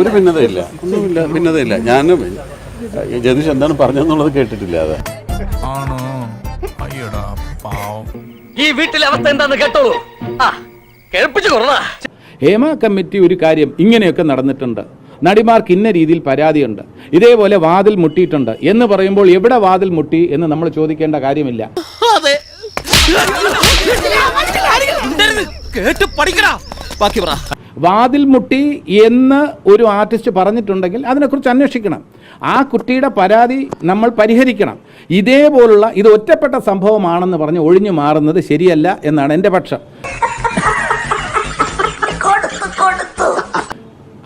ഒരു ഭിന്നതയില്ല, ഒന്നുമില്ല, ഭിന്നതയില്ല. ഞാൻ ജതീഷ് എന്താണ് പറഞ്ഞെന്നുള്ളത് കേട്ടിട്ടില്ല. അത് ആണോ? അയ്യടാ പാവം. ഈ വീട്ടിലെ അവസ്ഥ എന്താന്ന് കേട്ടോളൂ. കേൾപ്പിച്ചു കൊള്ളാ. ഹേമ കമ്മിറ്റി ഒരു കാര്യം ഇങ്ങനെയൊക്കെ നടന്നിട്ടുണ്ട്, നടിമാർക്ക് ഇന്ന രീതിയിൽ പരാതിയുണ്ട്, ഇതേപോലെ വാതിൽ മുട്ടിയിട്ടുണ്ട് എന്ന് പറയുമ്പോൾ എവിടെ വാതിൽ മുട്ടി എന്ന് നമ്മൾ ചോദിക്കേണ്ട കാര്യമില്ല. വാതിൽ മുട്ടി എന്ന് ഒരു ആർട്ടിസ്റ്റ് പറഞ്ഞിട്ടുണ്ടെങ്കിൽ അതിനെക്കുറിച്ച് അന്വേഷിക്കണം. ആ കുട്ടിയുടെ പരാതി നമ്മൾ പരിഹരിക്കണം. ഇതേപോലുള്ള ഇത് ഒറ്റപ്പെട്ട സംഭവമാണെന്ന് പറഞ്ഞ് ഒഴിഞ്ഞു മാറുന്നത് ശരിയല്ല എന്നാണ് എൻ്റെ പക്ഷം.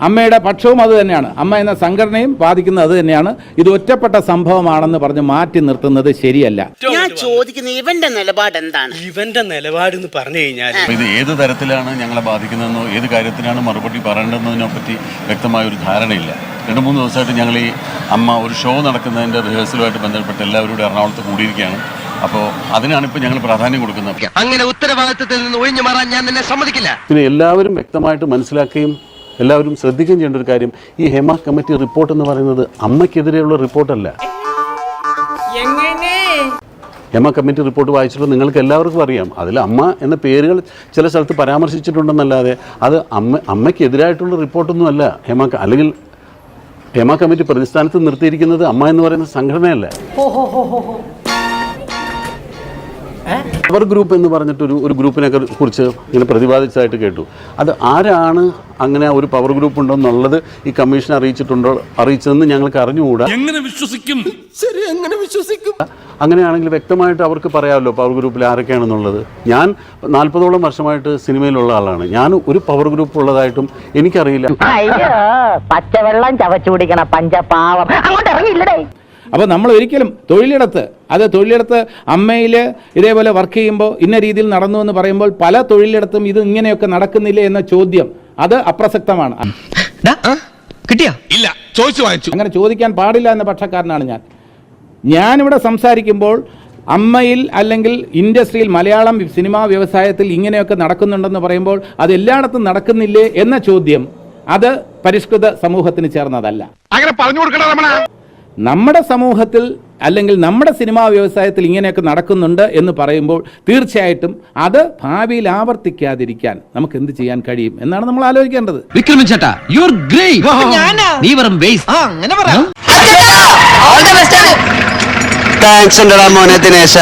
അമ്മയുടെ പക്ഷവും അത് തന്നെയാണ്, അമ്മ എന്ന സംഘടനയും വാദിക്കുന്നത് അത് തന്നെയാണ്. ഇത് ഒറ്റപ്പെട്ട സംഭവമാണെന്ന് പറഞ്ഞ് മാറ്റി നിർത്തുന്നത് ശരിയല്ല. ഞാൻ ചോദിക്കുന്നത് ഇവന്റെ നിലപാട് എന്താണ്? ഇവന്റെ നിലപാട് എന്ന് പറഞ്ഞു കഴിഞ്ഞാൽ ഇത് ഏത് തരത്തിലാണ് ഞങ്ങളെ ബാധിക്കുന്നതെന്നോ ഏത് കാര്യത്തിനാണ് മറുപടി പറയേണ്ടതെന്നതിനെ പറ്റി വ്യക്തമായ ഒരു ധാരണയില്ല. 2-3 ദിവസമായിട്ട് ഞങ്ങൾ ഈ അമ്മ ഒരു ഷോ നടക്കുന്നതിൻ്റെ റിഹേഴ്സലുമായിട്ട് ബന്ധപ്പെട്ട് എല്ലാവരും എറണാകുളത്ത് കൂടിയിരിക്കുകയാണ്. അപ്പോൾ അതിനാണ് ഇപ്പോൾ ഞങ്ങൾ പ്രാധാന്യം കൊടുക്കുന്നത്. അങ്ങനെ ഉത്തരവാദിത്തത്തിൽ നിന്ന് ഒഴിഞ്ഞു മാറാൻ ഞാൻ നിന്നെ സമ്മതിക്കില്ല. പിന്നെ എല്ലാവരും വ്യക്തമായിട്ട് മനസ്സിലാക്കുകയും എല്ലാവരും ശ്രദ്ധിക്കുകയും ചെയ്യേണ്ട ഒരു കാര്യം, ഈ ഹേമ കമ്മിറ്റി റിപ്പോർട്ട് എന്ന് പറയുന്നത് അമ്മയ്ക്കെതിരെയുള്ള റിപ്പോർട്ടല്ല. ഹേമ കമ്മിറ്റി റിപ്പോർട്ട് വായിച്ചപ്പോൾ നിങ്ങൾക്ക് എല്ലാവർക്കും അറിയാം, അതിൽ അമ്മ എന്ന പേരുകൾ ചില സ്ഥലത്ത് പരാമർശിച്ചിട്ടുണ്ടെന്നല്ലാതെ അത് അമ്മയ്ക്കെതിരായിട്ടുള്ള റിപ്പോർട്ടൊന്നുമല്ല. അല്ലെങ്കിൽ ഹേമ കമ്മിറ്റി പ്രതിസ്ഥാനത്ത് നിർത്തിയിരിക്കുന്നത് അമ്മ എന്ന് പറയുന്ന സംഘടനയല്ല. പവർ ഗ്രൂപ്പ് എന്ന് പറഞ്ഞിട്ട് ഒരു ഗ്രൂപ്പിനെ കുറിച്ച് ഇങ്ങനെ പ്രതിപാദിച്ചതായിട്ട് കേട്ടു. അത് ആരാണ് അങ്ങനെ ഒരു പവർ ഗ്രൂപ്പ് ഉണ്ടെന്നുള്ളത് ഈ കമ്മീഷൻ അറിയിച്ചതെന്ന് ഞങ്ങൾക്ക് അറിഞ്ഞുകൂടാ. എങ്ങനെ വിശ്വസിക്കും? ശരി, എങ്ങനെ വിശ്വസിക്കും? അങ്ങനെയാണെങ്കിൽ വ്യക്തമായിട്ട് അവർക്ക് പറയാമല്ലോ പവർ ഗ്രൂപ്പിൽ ആരൊക്കെയാണെന്നുള്ളത്. ഞാൻ 40ഓളം വർഷമായിട്ട് സിനിമയിലുള്ള ആളാണ്. ഞാൻ ഒരു പവർ ഗ്രൂപ്പ് ഉള്ളതായിട്ടും എനിക്കറിയില്ല. പച്ചവെള്ളം ചവച്ചു കുടിക്കണ പഞ്ചപാവം അങ്ങോട്ട് ഇറങ്ങിയില്ലടേ. അപ്പോൾ നമ്മൾ ഒരിക്കലും തൊഴിലിടത്ത് അമ്മയിൽ ഇതേപോലെ വർക്ക് ചെയ്യുമ്പോൾ ഇന്ന രീതിയിൽ നടന്നു എന്ന് പറയുമ്പോൾ പല തൊഴിലിടത്തും ഇത് ഇങ്ങനെയൊക്കെ നടക്കുന്നില്ലേ എന്ന ചോദ്യം അത് അപ്രസക്തമാണ്. ഇല്ല, ചോദിച്ചു വാങ്ങിച്ചു. അങ്ങനെ ചോദിക്കാൻ പാടില്ല എന്ന പക്ഷക്കാരനാണ് ഞാനിവിടെ സംസാരിക്കുമ്പോൾ അമ്മയിൽ അല്ലെങ്കിൽ ഇൻഡസ്ട്രിയിൽ മലയാളം സിനിമാ വ്യവസായത്തിൽ ഇങ്ങനെയൊക്കെ നടക്കുന്നുണ്ടെന്ന് പറയുമ്പോൾ അത് എല്ലായിടത്തും നടക്കുന്നില്ലേ എന്ന ചോദ്യം അത് പരിഷ്കൃത സമൂഹത്തിന് ചേർന്നതല്ല. അങ്ങനെ പറഞ്ഞു കൊടുക്കണം. നമ്മുടെ സമൂഹത്തിൽ അല്ലെങ്കിൽ നമ്മുടെ സിനിമാ വ്യവസായത്തിൽ ഇങ്ങനെയൊക്കെ നടക്കുന്നുണ്ട് എന്ന് പറയുമ്പോൾ തീർച്ചയായിട്ടും അത് ഭാവിയിൽ ആവർത്തിക്കാതിരിക്കാൻ നമുക്ക് എന്ത് ചെയ്യാൻ കഴിയും എന്നാണ് നമ്മൾ ആലോചിക്കേണ്ടത്. വിക്രമൻ ചേട്ടാ, യു ആർ ഗ്രേറ്റ്. നീ വെറും വേസ്റ്റ്. അങ്ങനെ പറയാം. താങ്ക്സ് ഉണ്ടടാ മോനെ ദിനേശ,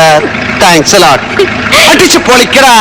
താങ്ക്സ് എ ലോട്ട്. അടിച്ചു പൊളിക്കടാ.